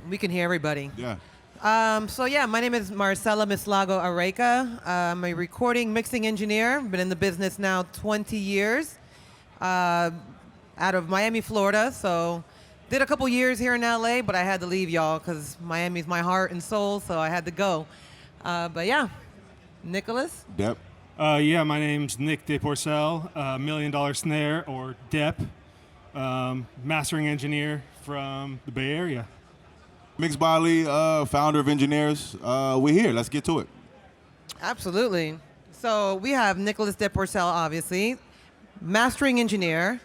We can hear everybody. Yeah. So yeah, my name is Marcela Miss Lago Areca. I'm a recording mixing engineer. Been in the business now 20 years, out of Miami, Florida. So did a couple years here in LA, but I had to leave y'all because Miami's my heart and soul, so I had to go. But yeah, Nicholas. Dep. Yeah, my name's Nick DePorcel, MillionDollarSnare or Dep, mastering engineer from the Bay Area. MixedbyAli, founder of Engineears. We're here. Let's get to it. Absolutely. So we have Nicholas DePorcel, obviously, mastering engineer.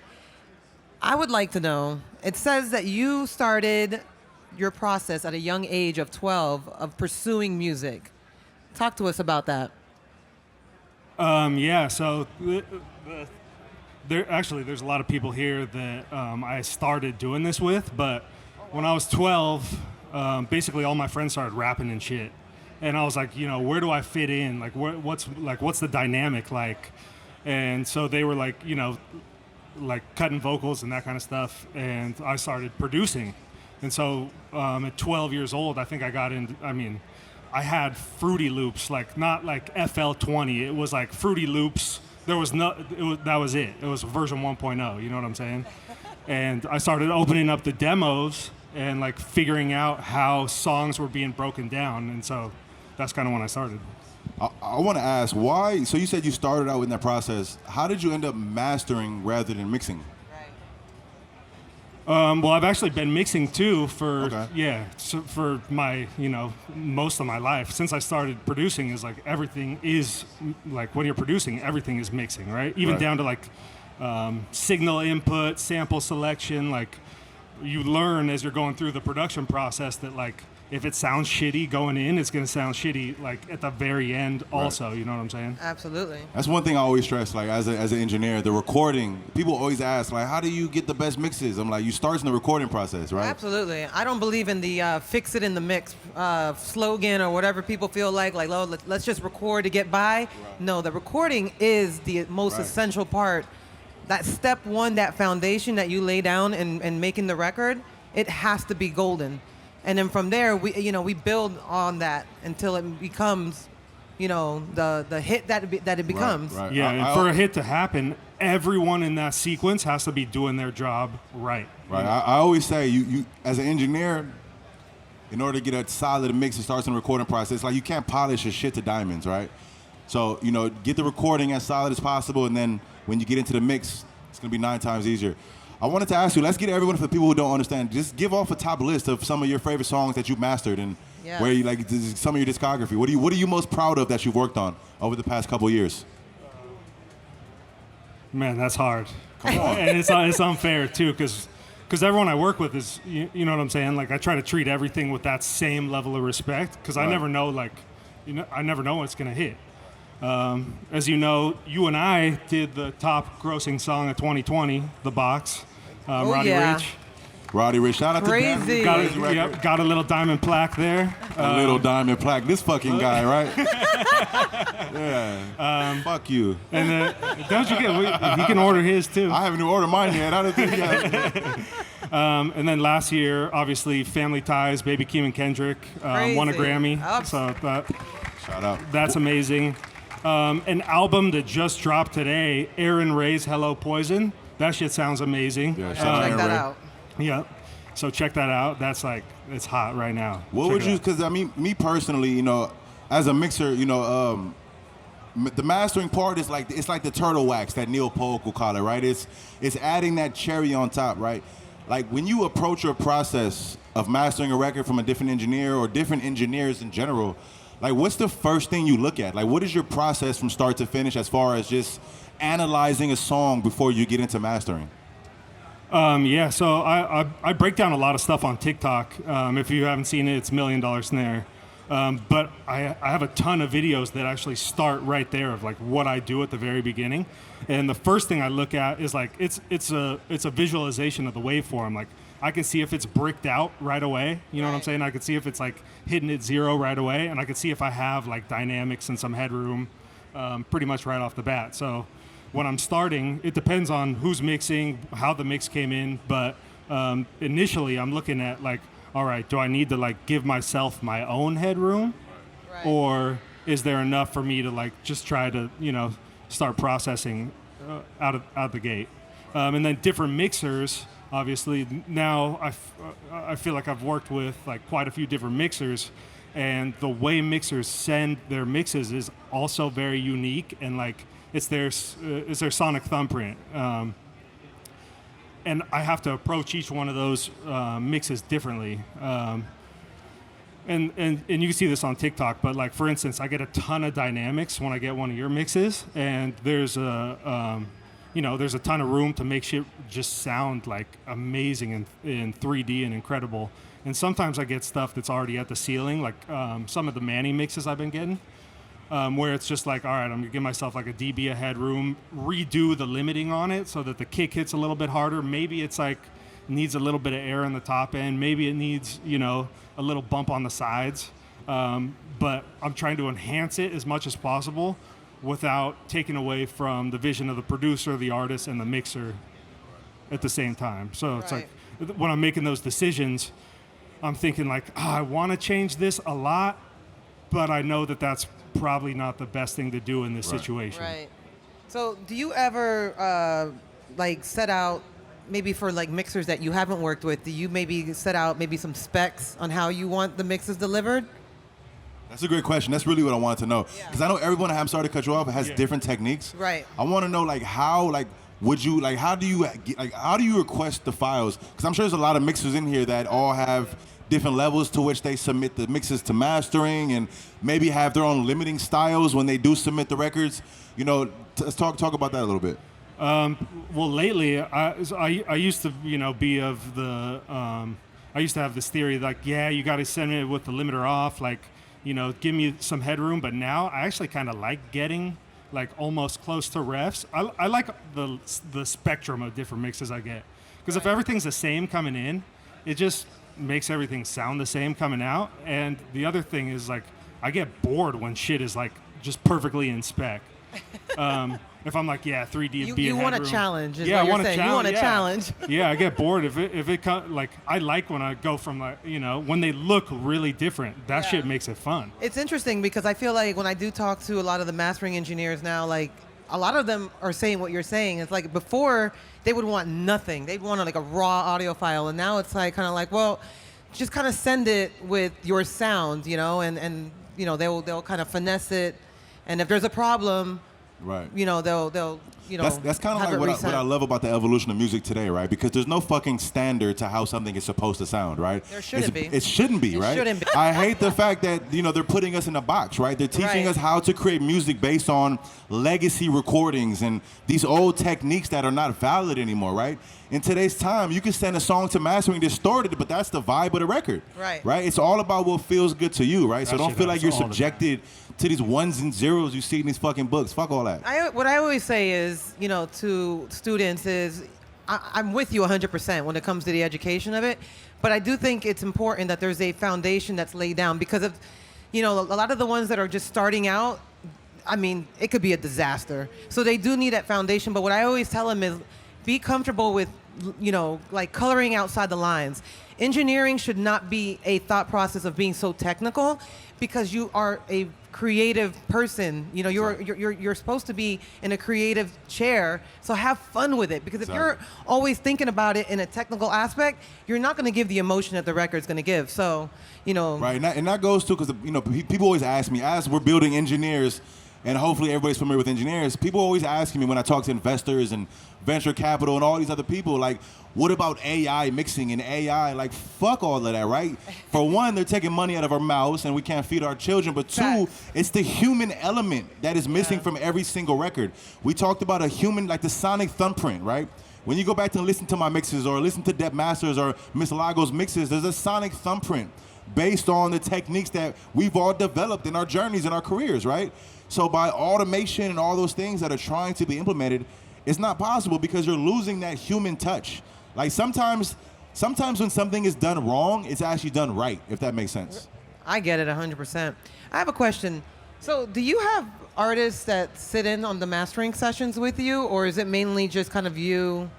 I would like to know, it says that you started your process at a young age of 12 of pursuing music. Talk to us about that. Yeah, so there's a lot of people here that I started doing this with, but when I was 12, basically all my friends started rapping and shit. And I was like, where do I fit in? Like, what's the dynamic like? And so they were like, like cutting vocals and that kind of stuff. And I started producing. And so at 12 years old, I think I got into, I had Fruity Loops, like not like FL20. It was like Fruity Loops. That was it. It was version 1.0. You know what I'm saying? And I started opening up the demos and like figuring out how songs were being broken down. And so that's kind of when I started. I want to ask why. So you said you started out in that process. How did you end up mastering rather than mixing? Well, I've actually been mixing too for for my most of my life. Since I started producing, is like everything is like when you're producing, everything is mixing, right? Even down to like signal input, sample selection. Like you learn as you're going through the production process that like if it sounds shitty going in, it's going to sound shitty like at the very end also. You know what I'm saying? Absolutely. That's one thing I always stress, like as an engineer, the recording, people always ask, like, how do you get the best mixes? I'm like, you start in the recording process, right? Absolutely. I don't believe in the fix it in the mix slogan or whatever people feel like oh, let's just record to get by. Right. No, the recording is the most essential part. That step one, that foundation that you lay down in making the record, it has to be golden. And then from there, we build on that until it becomes, the hit that it becomes. Right. Yeah, and for a hit to happen, everyone in that sequence has to be doing their job right. Right. I always say, you as an engineer, in order to get a solid mix, it starts in the recording process. Like you can't polish your shit to diamonds, right? So get the recording as solid as possible, and then when you get into the mix, it's gonna be 9 times easier. I wanted to ask you, let's get everyone, for the people who don't understand, just give off a top list of some of your favorite songs that you've mastered and where you like some of your discography. What are you most proud of that you've worked on over the past couple of years? Man, that's hard. Come on. And it's unfair too, because everyone I work with is, you know what I'm saying? Like I try to treat everything with that same level of respect, because I never know, I never know what's gonna hit. As you know, you and I did the top grossing song of 2020, The Box. Roddy Ricch. Roddy Ricch, shout out Crazy. to him. Got a little diamond plaque there. A little diamond plaque. This fucking guy, right? Yeah. Fuck you. And don't you he can order his too. I haven't even ordered mine yet. I don't think and then last year, obviously, Family Ties, Baby Keem and Kendrick won a Grammy. So shout out. That's amazing. An album that just dropped today, Aaron Ray's Hello Poison. That shit sounds amazing. Yeah, check that out. Yeah. So check that out. That's like, it's hot right now. What would you, because me personally, as a mixer, the mastering part is like, it's like the turtle wax that Neil Polk will call it, right? It's adding that cherry on top, right? Like when you approach your process of mastering a record from a different engineer or different engineers in general, like what's the first thing you look at? Like what is your process from start to finish as far as just analyzing a song before you get into mastering? So I break down a lot of stuff on TikTok. If you haven't seen it, it's $1,000,000Snare. But I have a ton of videos that actually start right there of like what I do at the very beginning. And the first thing I look at is like it's a visualization of the waveform. Like I can see if it's bricked out right away. You know what I'm saying? I can see if it's like hitting at 0 right away, and I can see if I have like dynamics and some headroom pretty much right off the bat. So when I'm starting, it depends on who's mixing, how the mix came in, but initially I'm looking at like all right, do I need to like give myself my own headroom, Right. or is there enough for me to like just try to start processing out of the gate, and then different mixers. Obviously, now I feel like I've worked with like quite a few different mixers, and the way mixers send their mixes is also very unique, and like it's their sonic thumbprint. And I have to approach each one of those mixes differently. And you can see this on TikTok, but like for instance, I get a ton of dynamics when I get one of your mixes, and there's a ton of room to make shit just sound like amazing in 3D and incredible. And sometimes I get stuff that's already at the ceiling, like some of the Manny mixes I've been getting, where it's just like, all right, I'm gonna give myself like a dB of headroom, redo the limiting on it so that the kick hits a little bit harder. Maybe it's like needs a little bit of air in the top end. Maybe it needs, a little bump on the sides. But I'm trying to enhance it as much as possible without taking away from the vision of the producer, the artist, and the mixer at the same time. So it's like when I'm making those decisions, I'm thinking like, I want to change this a lot, but I know that that's probably not the best thing to do in this situation. Right. So do you ever like set out, maybe for like mixers that you haven't worked with, do you maybe set out maybe some specs on how you want the mixes delivered? That's a great question. That's really what I wanted to know. Because I know everyone, I'm sorry to cut you off, has different techniques. Right. I want to know like how, like, how do you request the files? Because I'm sure there's a lot of mixers in here that all have different levels to which they submit the mixes to mastering, and maybe have their own limiting styles when they do submit the records. Let's talk about that a little bit. Well, lately, I used to, be of the, I used to have this theory like, you got to send it with the limiter off, like, give me some headroom. But now I actually kind of like getting like almost close to refs. I like the spectrum of different mixes I get, because if everything's the same coming in, it just makes everything sound the same coming out. And the other thing is like, I get bored when shit is like just perfectly in spec. If I'm like, 3D, you want a challenge. I want a challenge. You want a challenge. I get bored if it like, I like when I go from like, when they look really different. That shit makes it fun. It's interesting because I feel like when I do talk to a lot of the mastering engineers now, like a lot of them are saying what you're saying. It's like before they would want nothing. They'd want like a raw audio file, and now it's like kind of like, well, just kind of send it with your sound, and they'll kind of finesse it, and if there's a problem, right, they'll that's kind of like what I love about the evolution of music today, right? Because there's no fucking standard to how something is supposed to sound, right? There shouldn't be. It shouldn't be, right? It shouldn't be. I hate the fact that they're putting us in a box, right? They're teaching us how to create music based on legacy recordings and these old techniques that are not valid anymore, right? In today's time, you can send a song to mastering distorted, but that's the vibe of the record, right? It's all about what feels good to you, right? So don't feel like you're subjected to these ones and zeros you see in these fucking books. Fuck all that. What I always say is, to students is, I'm with you 100% when it comes to the education of it, but I do think it's important that there's a foundation that's laid down, because of, a lot of the ones that are just starting out, I mean, it could be a disaster. So they do need that foundation, but what I always tell them is, be comfortable with, like coloring outside the lines. Engineering should not be a thought process of being so technical, because you are a creative person. You're supposed to be in a creative chair, so have fun with it. Because if you're always thinking about it in a technical aspect, you're not going to give the emotion that the record's going to give. So, Right, and that goes to, because people always ask me, as we're building Engineers, and hopefully everybody's familiar with Engineers, people always ask me when I talk to investors and venture capital and all these other people, like, what about AI mixing and AI? Like, fuck all of that, right? For one, they're taking money out of our mouths and we can't feed our children. But two, it's the human element that is missing from every single record. We talked about a human, like the sonic thumbprint, right? When you go back and listen to my mixes or listen to Deb Masters or Miss Lago's mixes, there's a sonic thumbprint based on the techniques that we've all developed in our journeys and our careers, right? So by automation and all those things that are trying to be implemented, it's not possible because you're losing that human touch. Like sometimes when something is done wrong, it's actually done right, if that makes sense. I get it 100%. I have a question. So do you have artists that sit in on the mastering sessions with you, or is it mainly just kind of you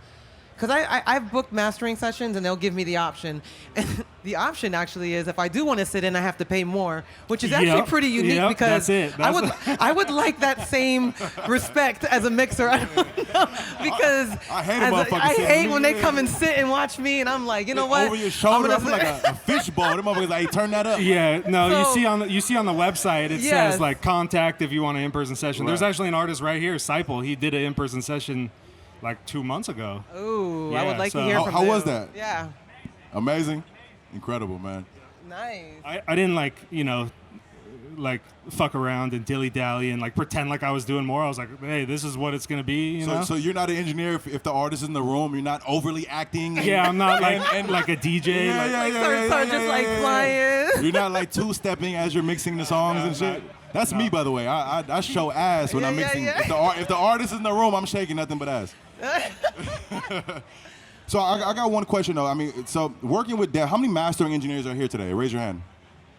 because I've booked mastering sessions and they'll give me the option. And the option actually is if I do want to sit in, I have to pay more, which is actually pretty unique because I would like that same respect as a mixer. I don't know, because I hate when they come and sit and watch me and I'm like, you know what? Over your shoulder, I feel like a fishbowl. Them motherfuckers like, hey, turn that up. Yeah, no, so, you see on the website it says like contact if you want an in-person session. There's actually an artist right here, Spatial. He did an in-person session like 2 months ago. Ooh, I would like to hear from him. How was that? Yeah. Amazing. Incredible, man. Nice. I didn't like, like fuck around and dilly-dally and like pretend like I was doing more. I was like, hey, this is what it's going to be, you know? So you're not an engineer if the artist is in the room, you're not overly acting? Yeah, I'm not like like a DJ. Start just like flying. You're not like two-stepping as you're mixing the songs and shit? That's me, by the way. I show ass when I'm mixing. If the artist is in the room, I'm shaking nothing but ass. So I got one question though. I mean, so working with Dev, how many mastering engineers are here today? Raise your hand.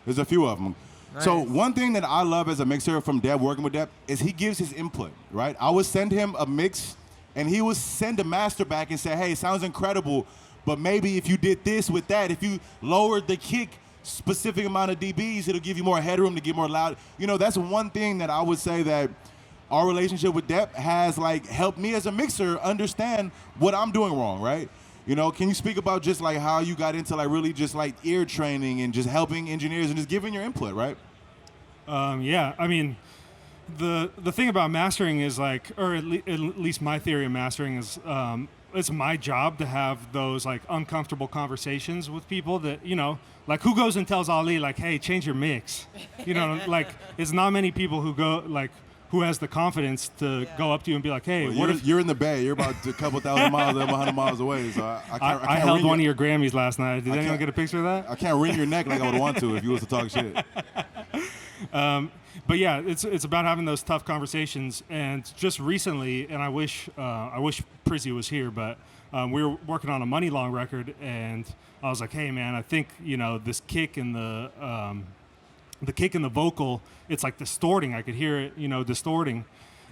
There's a few of them. Nice. So one thing that I love as a mixer from Dev, working with Dev, is he gives his input, right? I would send him a mix, and he would send a master back and say, hey, it sounds incredible, but maybe if you did this with that, if you lowered the kick specific amount of dBs, it'll give you more headroom to get more loud. You know, that's one thing that I would say that our relationship with Dev has like helped me as a mixer understand what I'm doing wrong, right? You know, can you speak about just like how you got into like really just like ear training and just helping engineers and just giving your input, right? Yeah, I mean, the thing about mastering is like, or at least my theory of mastering is, it's my job to have those like uncomfortable conversations with people that, you know, like who goes and tells Ali like, hey, change your mix? You know, like it's not many people who go like, who has the confidence to go up to you and be like, hey, well, you're in the Bay. You're about a couple thousand miles, 100 miles away. So I can't I held one of your Grammys last night. Did anyone get a picture of that? I can't wring your neck like I would want to if you was to talk shit. But yeah, it's about having those tough conversations. And just recently, and I wish Prizzy was here, but we were working on a Money Long record, and I was like, hey man, I think this kick in the kick in the vocal, it's like distorting. I could hear it, distorting.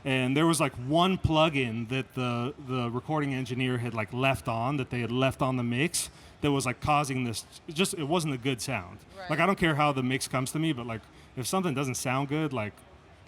And there was like one plugin that the recording engineer had like left on, that they had left on the mix, that was like causing this. It wasn't a good sound. Right. Like I don't care how the mix comes to me, but like if something doesn't sound good, like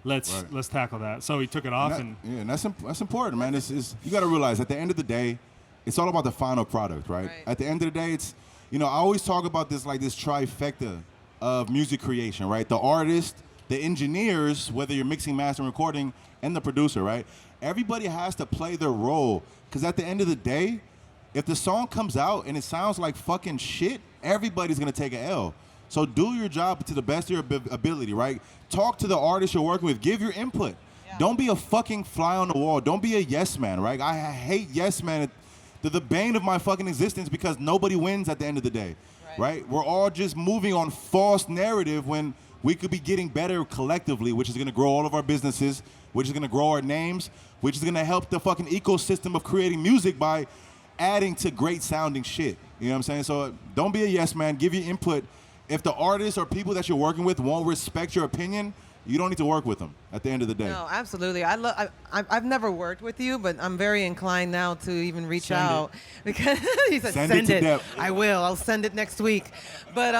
let's tackle that. So he took it off, and that's important, man. It's you got to realize at the end of the day, it's all about the final product, right? At the end of the day, it's I always talk about this like this trifecta of music creation, right? The artist, the engineers, whether you're mixing, mastering, recording, and the producer, right? Everybody has to play their role, because at the end of the day, if the song comes out and it sounds like fucking shit, everybody's gonna take an L. So do your job to the best of your ability, right? Talk to the artist you're working with. Give your input. Yeah. Don't be a fucking fly on the wall. Don't be a yes man, right? I hate yes man. They're the bane of my fucking existence because nobody wins at the end of the day. Right? We're all just moving on false narrative when we could be getting better collectively, which is going to grow all of our businesses, which is going to grow our names, which is going to help the fucking ecosystem of creating music by adding to great sounding shit. You know what I'm saying? So don't be a yes man. Give your input. If the artists or people that you're working with won't respect your opinion, you don't need to work with them at the end of the day. No, absolutely. I've never worked with you, but I'm very inclined now to even reach out. Because he said, send it. I will. I'll send it next week. But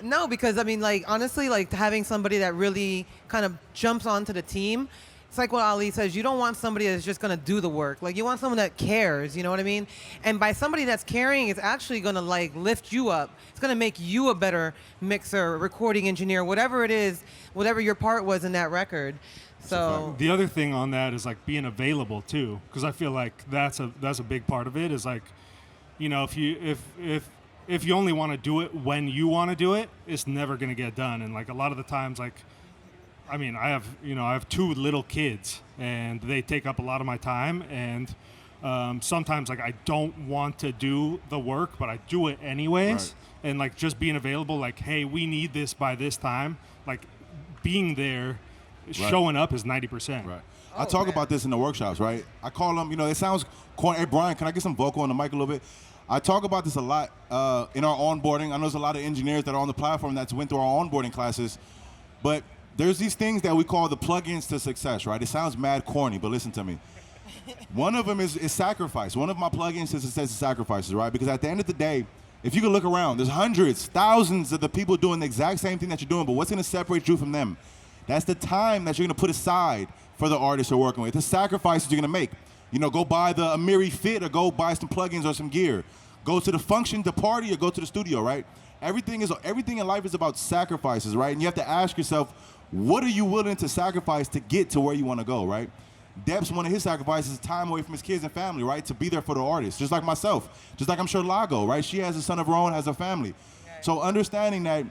no, because I mean, like, honestly, like having somebody that really kind of jumps onto the team, it's like what Ali says, you don't want somebody that's just going to do the work. Like, you want someone that cares, you know what I mean? And by somebody that's caring, it's actually going to, like, lift you up. It's going to make you a better mixer, recording engineer, whatever it is, whatever your part was in that record. So the other thing on that is, like, being available, too, because I feel like that's a big part of it is, like, if you only want to do it when you want to do it, it's never going to get done. And, like, a lot of the times, like, I mean, I have 2 little kids, and they take up a lot of my time. And sometimes, like, I don't want to do the work, but I do it anyways. Right. And like, just being available, like, hey, we need this by this time. Like, being there, showing up is 90%. Right. I talk about this in the workshops, right? I call them. It sounds corny. Hey, Brian, can I get some vocal on the mic a little bit? I talk about this a lot in our onboarding. I know there's a lot of engineers that are on the platform that's went through our onboarding classes, but there's these things that we call the plugins to success, right? It sounds mad corny, but listen to me. One of them is sacrifice. One of my plugins says sacrifices, right? Because at the end of the day, if you can look around, there's hundreds, thousands of the people doing the exact same thing that you're doing, but what's gonna separate you from them? That's the time that you're gonna put aside for the artist you're working with. The sacrifices you're gonna make. You know, go buy the Amiri Fit or go buy some plugins or some gear. Go to the function, the party, or go to the studio, right? Everything in life is about sacrifices, right? And you have to ask yourself, what are you willing to sacrifice to get to where you wanna go, right? Depp's one of his sacrifices is time away from his kids and family, right? To be there for the artist, just like myself, just like I'm sure Lago, right? She has a son of her own, has a family. So understanding that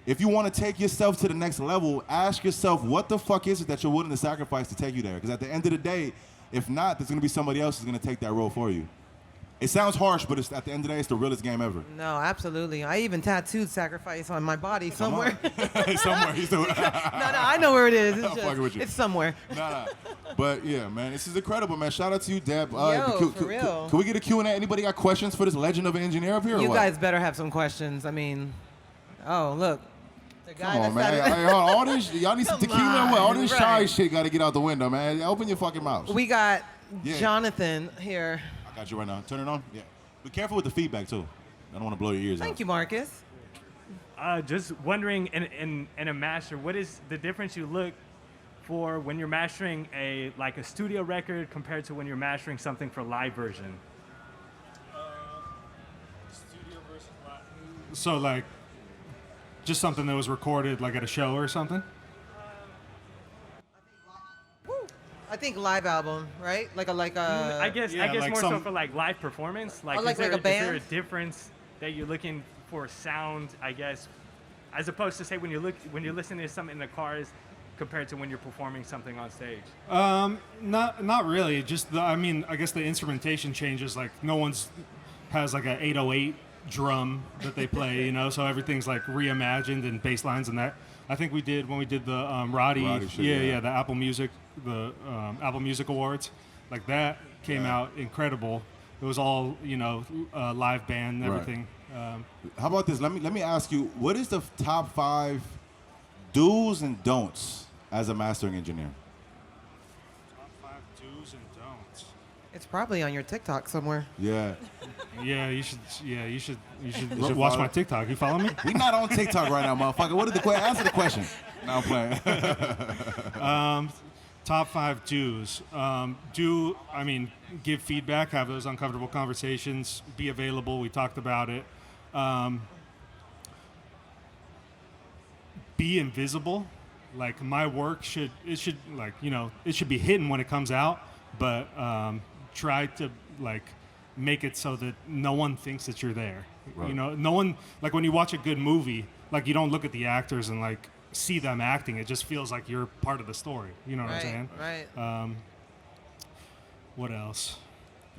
if you want to take yourself to the next level, ask yourself, what the fuck is it that you're willing to sacrifice to take you there? Because at the end of the day, if not, there's going to be somebody else who's going to take that role for you. It sounds harsh, but at the end of the day, it's the realest game ever. No, absolutely. I even tattooed sacrifice on my body somewhere. Somewhere. He's doing. No, I know where it is. It's, I'm fucking with you. It's somewhere. Nah. But yeah, man, this is incredible, man. Shout out to you, Deb. For real. Can we get a Q&A? Anybody got questions for this legend of an engineer up here? You or what? guys better have some questions. I mean, oh, look. The guy Come on, man. that's Hey, hold on. All this, y'all need some Come tequila. on, All this shy right. shit got to get out the window, man. Open your fucking mouth. We got Yeah. Jonathan here. I got you right now. Turn it on. Yeah. Be careful with the feedback too. I don't want to blow your ears out. Thank you, Marcus. Just wondering, in a master, what is the difference you look for when you're mastering a studio record compared to when you're mastering something for live version? Studio versus live. So like, just something that was recorded like at a show or something. I think live album, right? Like a I guess yeah, like more so some- for like live performance. Like, Oh, like is there a band? is there a difference that you're looking for sound? I guess, as opposed to say when you're listening to something in the cars, compared to when you're performing something on stage. Not really. Just I guess the instrumentation changes. Like no one's has like a 808 drum that they play, you know. So everything's like reimagined and bass lines and that. I think we did when we did the Roddy shit, yeah, the Apple Music, the Apple Music Awards, like that came out incredible. It was all live band and everything. How about this? Let me ask you, what is the top 5 do's and don'ts as a mastering engineer? Top 5 do's and don'ts. It's probably on your TikTok somewhere. Yeah. Yeah, you should watch my TikTok. You follow me? We not on TikTok right now, motherfucker. What is the question? Answer the question. No, I'm playing. Top 5 do's. Give feedback, have those uncomfortable conversations, be available. We talked about it. Be invisible. Like my work should be hidden when it comes out, but try to make it so that no one thinks that you're there. Right. You know, no one, like when you watch a good movie, like you don't look at the actors and like see them acting. It just feels like you're part of the story. You know what I'm saying? Right. What else?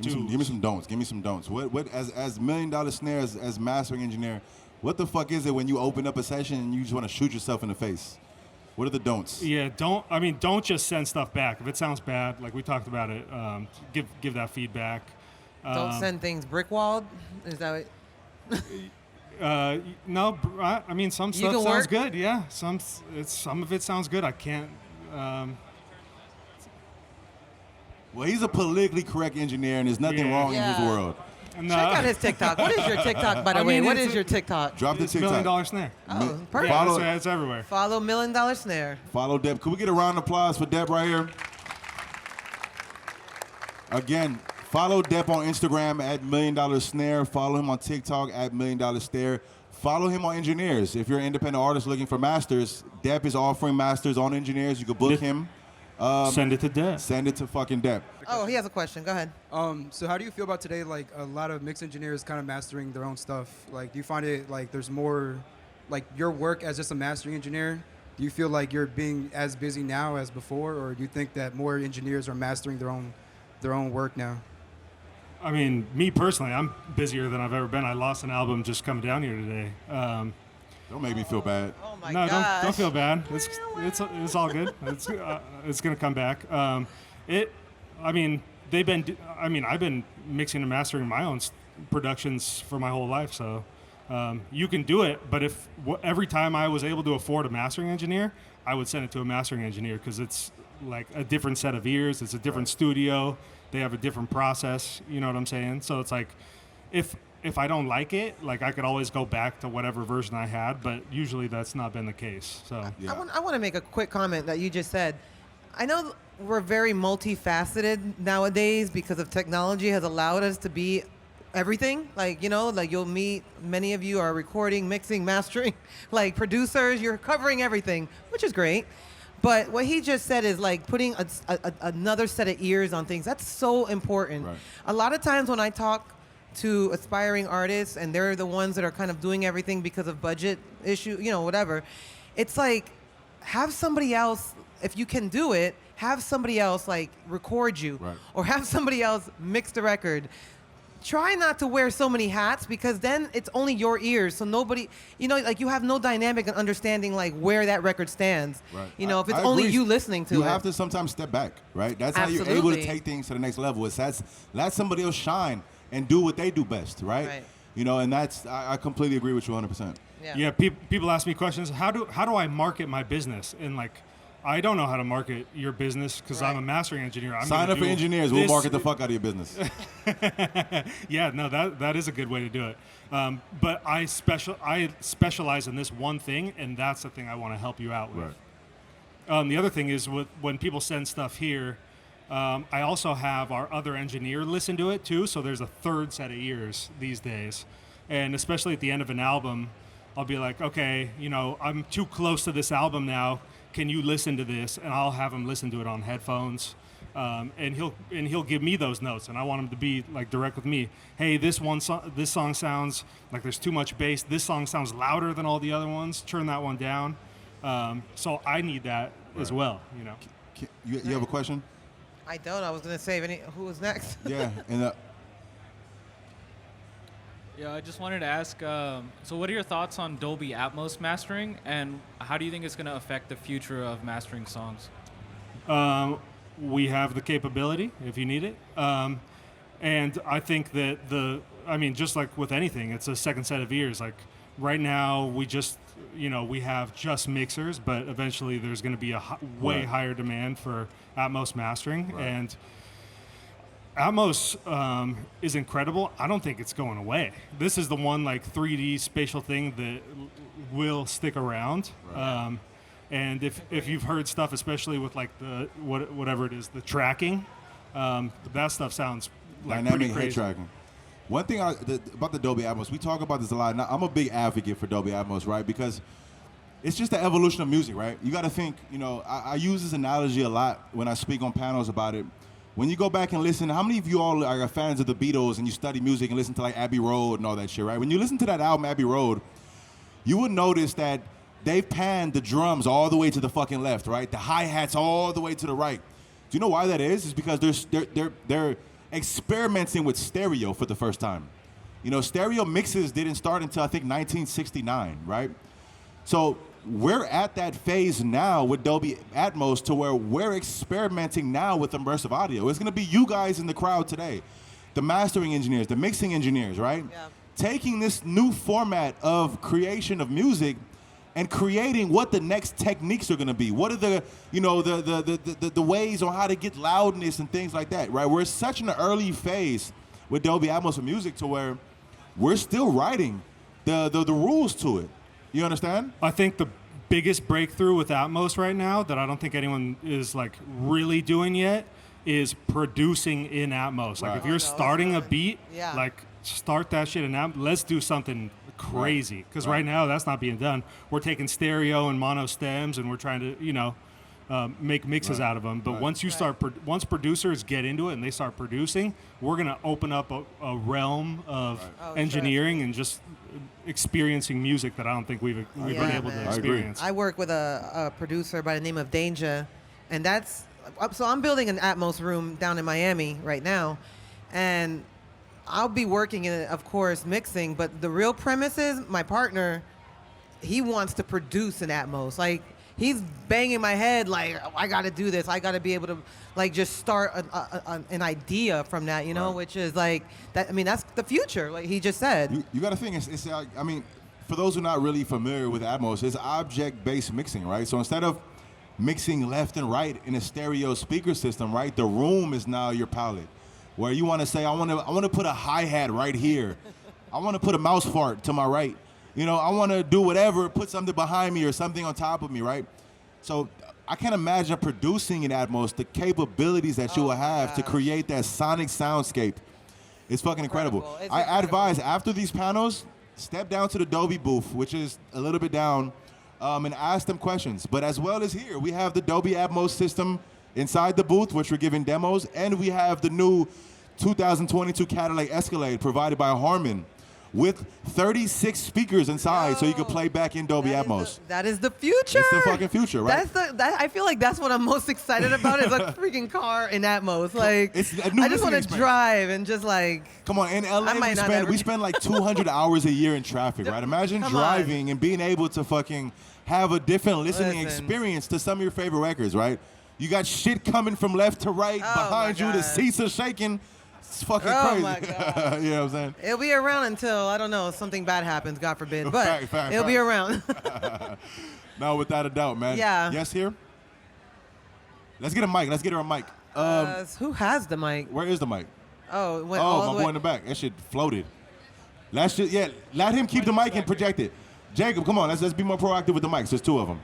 Give me some don'ts. Give me some don'ts. What as $1 Million Snare as mastering engineer, what the fuck is it when you open up a session and you just want to shoot yourself in the face? What are the don'ts? Yeah, don't just send stuff back. If it sounds bad, like we talked about it, give that feedback. Don't send things brick-walled. Is that what? No, some You stuff can sounds work? good. Yeah, some of it sounds good. I can't. Well, he's a politically correct engineer, and there's nothing Yeah. wrong in his Yeah. world. No. Check out his TikTok. What is your TikTok, by the I way? mean, What it's is a- your TikTok? Drop the It's TikTok. $1 Million Snare. Oh, perfect. Yeah, Follow- it's everywhere. Follow $1 Million Snare. Follow Deb. Could we get a round of applause for Deb right here? Again, follow Deb on Instagram at $1 Million Snare. Follow him on TikTok at $1 Million Snare. Follow him on Engineers. If you're an independent artist looking for masters, Deb is offering masters on Engineers. You can book him. Send it to Deb. Send it to fucking Deb. Oh, he has a question. Go ahead. So how do you feel about today, like a lot of mix engineers kind of mastering their own stuff? Like, do you find it like there's more, like your work as just a mastering engineer, do you feel like you're being as busy now as before, or do you think that more engineers are mastering their own work now? I mean, me personally, I'm busier than I've ever been. I lost an album just coming down here today. Don't make me feel bad. Oh my No, gosh. don't feel bad. It's all good. It's gonna come back. I've been mixing and mastering my own productions for my whole life. So you can do it, but if every time I was able to afford a mastering engineer, I would send it to a mastering engineer because it's like a different set of ears. It's a different studio. They have a different process. You know what I'm saying? So it's like, if I don't like it, like I could always go back to whatever version I had, but usually that's not been the case. So Yeah. I want to make a quick comment that you just said. I know we're very multifaceted nowadays because of technology has allowed us to be everything. Like, you know, like you'll meet, many of you are recording, mixing, mastering, like producers, you're covering everything, which is great. But what he just said is like putting another set of ears on things. That's so important. Right. A lot of times when I talk to aspiring artists and they're the ones that are kind of doing everything because of budget issue, you know, whatever, it's like have somebody else, if you can do it, have somebody else like record you, Right. or have somebody else mix the record. Try not to wear so many hats because then it's only your ears. So nobody, you know, like you have no dynamic and understanding like where that record stands. Right. You know, if it's I only agree. you listening to it. You have to sometimes step back, right? That's how you're able to Absolutely. take things to the next level. It's let somebody else shine and do what they do best, right? Right. You know, and that's I completely agree with you 100%. yeah, people ask me questions. How do I market my business? And like, I don't know how to market your business because I'm a Right. mastering engineer. I'm Sign gonna up for do Engineers. We'll this- market the fuck out of your business. Yeah, no, that is a good way to do it. But I specialize in this one thing, and that's the thing I want to help you out with. Right. The other thing is when people send stuff here, I also have our other engineer listen to it too. So there's a third set of ears these days, and especially at the end of an album, I'll be like, okay, you know, I'm too close to this album now. Can you listen to this? And I'll have him listen to it on headphones. And he'll give me those notes, and I want him to be like direct with me. Hey, this song sounds like there's too much bass. This song sounds louder than all the other ones. Turn that one down. So I need that as Right. well. You know. You have a question? I don't. I was going to say, who was next? Yeah. And Yeah, I just wanted to ask, so what are your thoughts on Dolby Atmos mastering, and how do you think it's going to affect the future of mastering songs? We have the capability if you need it. And I think that just like with anything, it's a second set of ears. Like right now, we have just mixers, but eventually there's going to be a way Right. higher demand for Atmos mastering. Right. And Atmos is incredible. I don't think it's going away. This is the one like 3D spatial thing that will stick around. Right. And if you've heard stuff, especially with like the whatever it is, the tracking, that stuff sounds like dynamic pretty head crazy. tracking. One thing about the Dolby Atmos, we talk about this a lot. Now, I'm a big advocate for Dolby Atmos, right? Because it's just the evolution of music, right? You got to think, you know, I use this analogy a lot when I speak on panels about it. When you go back and listen, how many of you all are fans of the Beatles and you study music and listen to like Abbey Road and all that shit, right? When you listen to that album, Abbey Road, you would notice that they've panned the drums all the way to the fucking left, right? The hi-hats all the way to the right. Do you know why that is? It's because they're experimenting with stereo for the first time. You know, stereo mixes didn't start until I think 1969, right? So we're at that phase now with Dolby Atmos to where we're experimenting now with immersive audio. It's gonna be you guys in the crowd today, the mastering engineers, the mixing engineers, right? Yeah. Taking this new format of creation of music and creating what the next techniques are gonna be. What are the, you know, the ways on how to get loudness and things like that, right? We're such an early phase with Dolby Atmos for music to where we're still writing the rules to it. You understand? I think the biggest breakthrough with Atmos right now that I don't think anyone is like really doing yet is producing in Atmos. Like Right. if you're no, starting a that's beat, yeah. like start that shit in Atmos. Let's do something crazy because right now that's not being done. We're taking stereo and mono stems and we're trying to, you know, make mixes Right. out of them. But Right. once you start, once producers get into it and they start producing, we're gonna open up a realm of Oh, sure. engineering and just experiencing music that I don't think we've been Yeah, able man. to I agree. experience. I work with a producer by the name of Danger, and so I'm building an Atmos room down in Miami right now, and I'll be working in it, of course, mixing, but the real premise is my partner, he wants to produce an Atmos. Like, he's banging my head like, oh, I got to do this. I got to be able to, like, just start an idea from that, you know, Right. which is like, that. I mean, that's the future, like he just said. You got to think, it's I mean, for those who are not really familiar with Atmos, it's object-based mixing, right? So instead of mixing left and right in a stereo speaker system, right, the room is now your palette. where you want to say, I want to put a hi-hat right here. I want to put a mouse fart to my right. You know, I want to do whatever, put something behind me or something on top of me, right? So I can't imagine producing in Atmos the capabilities that you will have to create that sonic soundscape. It's fucking incredible. It's I incredible. advise after these panels, step down to the Dolby booth, which is a little bit down, and ask them questions. But as well as here, we have the Dolby Atmos system inside the booth, which we're giving demos, and we have the new 2022 Cadillac Escalade provided by Harman with 36 speakers inside, so you can play back in Dolby Atmos. That is the future. It's the fucking future, right? I feel like that's what I'm most excited about is a freaking car in Atmos. Like, It's a new I just want to listening drive and just like. Come on, in LA, might not ever we get- spend like 200 hours a year in traffic, right? Imagine Come on. driving and being able to fucking have a different listening Listen. experience to some of your favorite records, right? You got shit coming from left to right Oh, behind my you. The God. seats are shaking. It's fucking Oh, crazy. my God. You know what I'm saying? It'll be around until, I don't know, something bad happens, God forbid. But Fact. it'll be around. No, without a doubt, man. Yeah. Yes, here? Let's get a mic. Let's get her a mic. Who has the mic? Where is the mic? Oh, it went all Oh, the my way. boy in the back. That shit floated. Let him keep the mic and project it. Jacob, come on, let's be more proactive with the mics. There's two of them.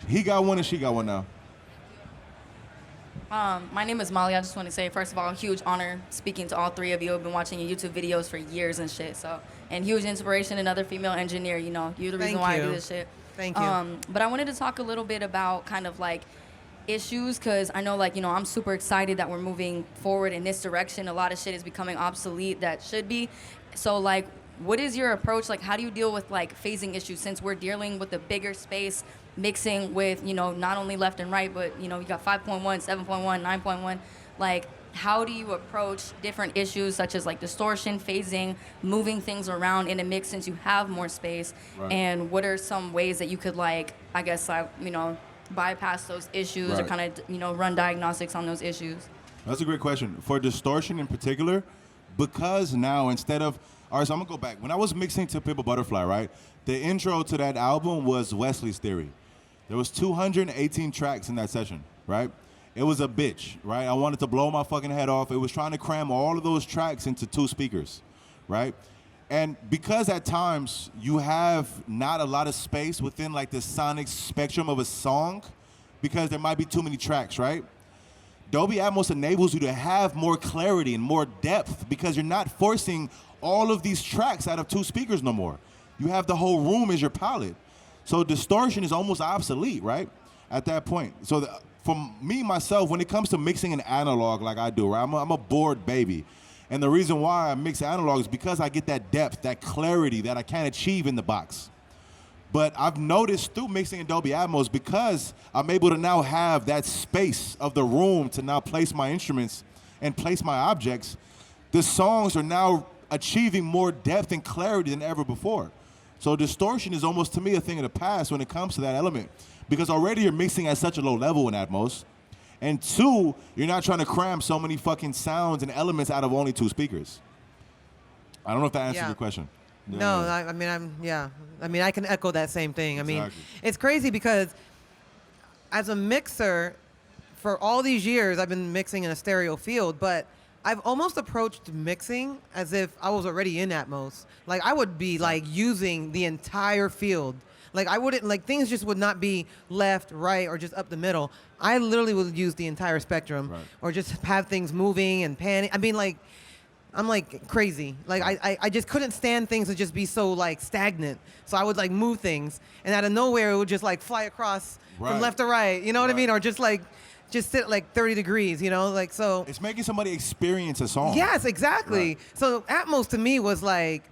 He got one and she got one now. My name is Molly. I just want to say, first of all, huge honor speaking to all three of you. I've been watching your YouTube videos for years and shit. So, and huge inspiration, another female engineer. You know, you're the reason Thank why I you. do this shit. Thank you. But I wanted to talk a little bit about kind of like issues, because I know, like, you know, I'm super excited that we're moving forward in this direction. A lot of shit is becoming obsolete that should be. So, like, what is your approach? Like, how do you deal with like phasing issues, since we're dealing with a bigger space, mixing with, you know, not only left and right, but, you know, you got 5.1, 7.1, 9.1. Like, how do you approach different issues such as like distortion, phasing, moving things around in a mix since you have more space? Right. And what are some ways that you could, like, I guess, like, you know, bypass those issues or Right. kind of, you know, run diagnostics on those issues? That's a great question. For distortion in particular, because now instead of, all right, so I'm gonna go back. When I was mixing To Pimp a Butterfly, right, the intro to that album was Wesley's Theory. There was 218 tracks in that session, right? It was a bitch, right? I wanted to blow my fucking head off. It was trying to cram all of those tracks into 2 speakers, right? And because at times you have not a lot of space within like the sonic spectrum of a song, because there might be too many tracks, right? Dolby Atmos enables you to have more clarity and more depth because you're not forcing all of these tracks out of 2 speakers no more. You have the whole room as your palette. So distortion is almost obsolete, right? At that point. So for me, myself, when it comes to mixing an analog like I do, right? I'm a bored baby. And the reason why I mix analog is because I get that depth, that clarity that I can't achieve in the box. But I've noticed through mixing in Dolby Atmos, because I'm able to now have that space of the room to now place my instruments and place my objects, the songs are now achieving more depth and clarity than ever before. So distortion is almost, to me, a thing of the past when it comes to that element, because already you're mixing at such a low level in Atmos, and 2, you're not trying to cram so many fucking sounds and elements out of only 2 speakers. I don't know if that answers Yeah. your question. No, Yeah. I mean, I can echo that same thing. I mean, Exactly. it's crazy because as a mixer, for all these years, I've been mixing in a stereo field, but I've almost approached mixing as if I was already in Atmos. Like, I would be like using the entire field. Like, I wouldn't, like, things just would not be left, right, or just up the middle. I literally would use the entire spectrum, Right. or just have things moving and panning. I mean, like, I'm like crazy. Like, I just couldn't stand things to just be so like stagnant. So I would like move things, and out of nowhere it would just like fly across Right. from left to right. You know what I Right. mean? Or just sit at like 30 degrees. You know, like so. It's making somebody experience a song. Yes, exactly. Right. So Atmos to me was like,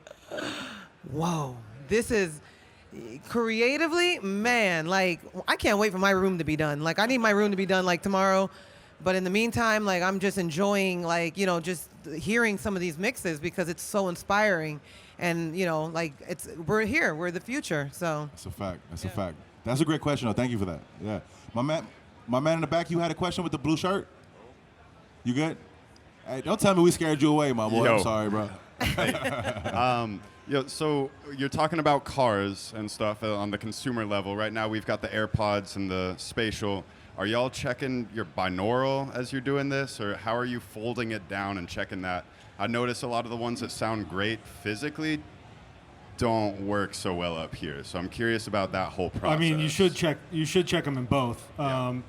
whoa, this is creatively, man. Like, I can't wait for my room to be done. Like, I need my room to be done like tomorrow. But in the meantime, like, I'm just enjoying, like, you know, just hearing some of these mixes because it's so inspiring. And, you know, like, we're here. We're the future. So. That's a fact. That's a fact. That's a great question, though. Thank you for that. Yeah. My man in the back, you had a question with the blue shirt? You good? Hey, don't tell me we scared you away, my boy. Yo. I'm sorry, bro. So you're talking about cars and stuff on the consumer level. Right now, we've got the AirPods and the Spatial. Are y'all checking your binaural as you're doing this, or how are you folding it down and checking that? I notice a lot of the ones that sound great physically don't work so well up here. So I'm curious about that whole process. I mean, you should check them in both. Yeah.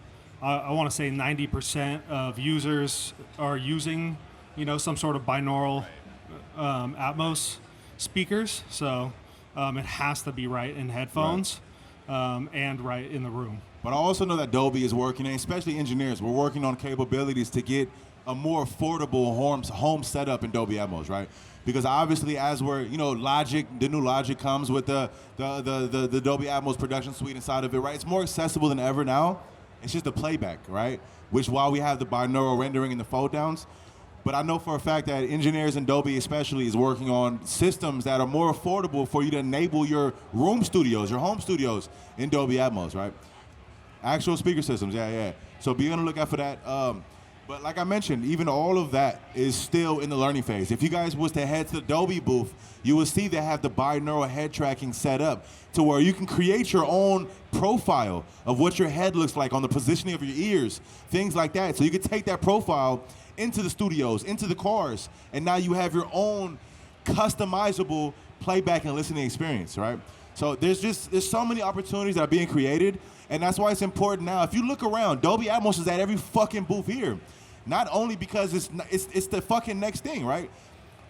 I want to say 90% of users are using, some sort of binaural Atmos speakers. So it has to be right in headphones and right in the room. But I also know that Dolby is working, and especially Engineers, we're working on capabilities to get a more affordable home setup in Dolby Atmos, right? Because obviously, as we're, Logic, the new Logic comes with the Dolby Atmos production suite inside of it, right? It's more accessible than ever now. It's just the playback, right? Which while we have the binaural rendering and the fold downs, but I know for a fact that Engineers and Dolby especially is working on systems that are more affordable for you to enable your room studios, your home studios in Dolby Atmos, right? Actual speaker systems, yeah. So be on the lookout for that. But like I mentioned, even all of that is still in the learning phase. If you guys was to head to the Dolby booth, you will see they have the binaural head tracking set up to where you can create your own profile of what your head looks like on the positioning of your ears, things like that. So you can take that profile into the studios, into the cars, and now you have your own customizable playback and listening experience, right? So there's so many opportunities that are being created, and that's why it's important now. If you look around, Dolby Atmos is at every fucking booth here. Not only because it's the fucking next thing, right?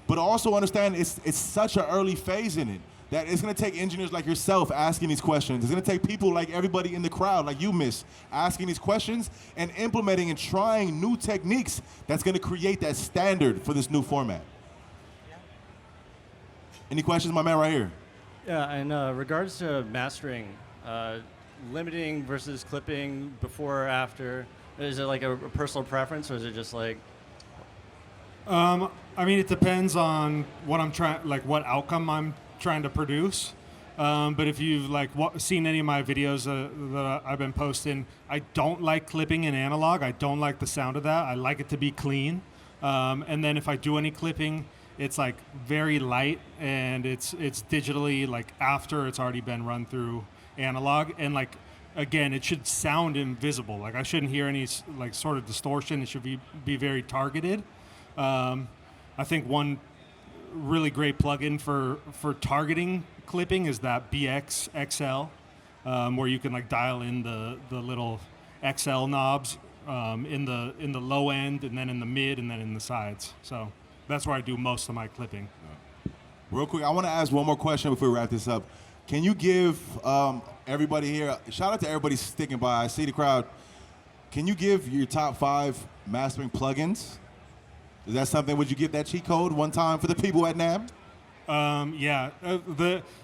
But also understand it's such an early phase in it that it's gonna take engineers like yourself asking these questions. It's gonna take people like everybody in the crowd, like you, Miss, asking these questions and implementing and trying new techniques that's gonna create that standard for this new format. Any questions, my man right here? Yeah, in regards to mastering, limiting versus clipping before or after, is it like a personal preference, or is it just like? I mean, it depends on what I'm trying, like what outcome I'm trying to produce. But if you've seen any of my videos that I've been posting, I don't like clipping in analog. I don't like the sound of that. I like it to be clean. And then if I do any clipping, it's like very light, and it's digitally after it's already been run through analog, and again, it should sound invisible. I shouldn't hear any sort of distortion. It should be very targeted. I think one really great plugin for targeting clipping is that BX XL, where you can dial in the little XL knobs in the low end, and then in the mid, and then in the sides. So that's where I do most of my clipping. Real quick, I want to ask one more question before we wrap this up. Can you give everybody here, shout out to everybody sticking by, I see the crowd. Can you give your top 5 mastering plugins? Is that something, would you give that cheat code one time for the people at NAMM? Yeah,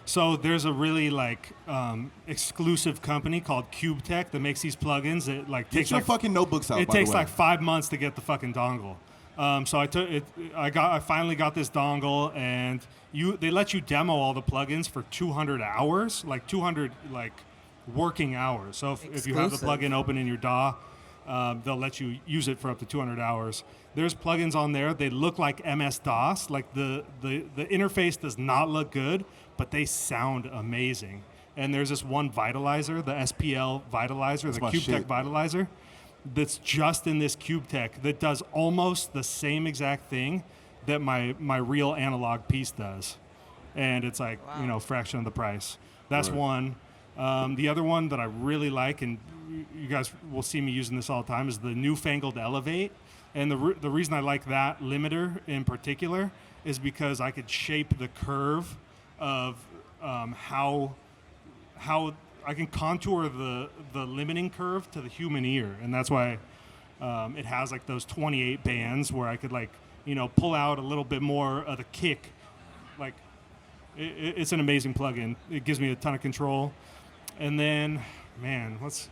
so there's a really exclusive company called CubeTech that makes these plugins. It takes Get your fucking notebooks out, It by the takes way. 5 months to get the fucking dongle. So I finally got this dongle, and they let you demo all the plugins for 200 hours, 200 working hours. So if you have the plugin open in your DAW, they'll let you use it for up to 200 hours. There's plugins on there. They look like MS-DOS. The interface does not look good, but they sound amazing. And there's this one Vitalizer, the SPL Vitalizer, the CubeTech Vitalizer, that's just in this CubeTech that does almost the same exact thing that my real analog piece does. And it's fraction of the price. That's one. The other one that I really like, and you guys will see me using this all the time, is the newfangled Elevate. And the reason I like that limiter in particular is because I could shape the curve of how I can contour the limiting curve to the human ear, and that's why it has those 28 bands where I could pull out a little bit more of the kick. It's an amazing plugin. It gives me a ton of control. And then, man, what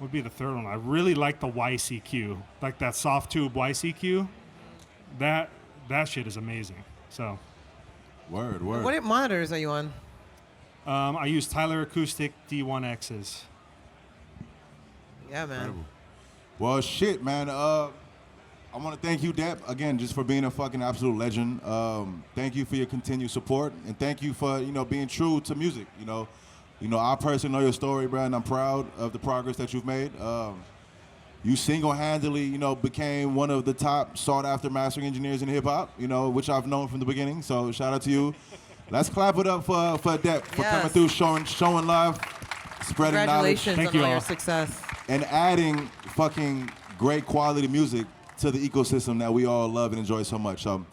would be the third one? I really like the YCQ, that soft tube YCQ. That shit is amazing. So, word. What monitors are you on? I use Tyler Acoustic D1Xs. Yeah, man. Incredible. Well, shit, man. I want to thank you, Depp, again, just for being a fucking absolute legend. Thank you for your continued support, and thank you for being true to music. I personally know your story, bro, and I'm proud of the progress that you've made. You single-handedly, became one of the top sought-after mastering engineers in hip hop, which I've known from the beginning. So shout out to you. Let's clap it up for Depp for coming through, showing love, spreading knowledge, Congratulations on all your success. and adding fucking great quality music to the ecosystem that we all love and enjoy so much. So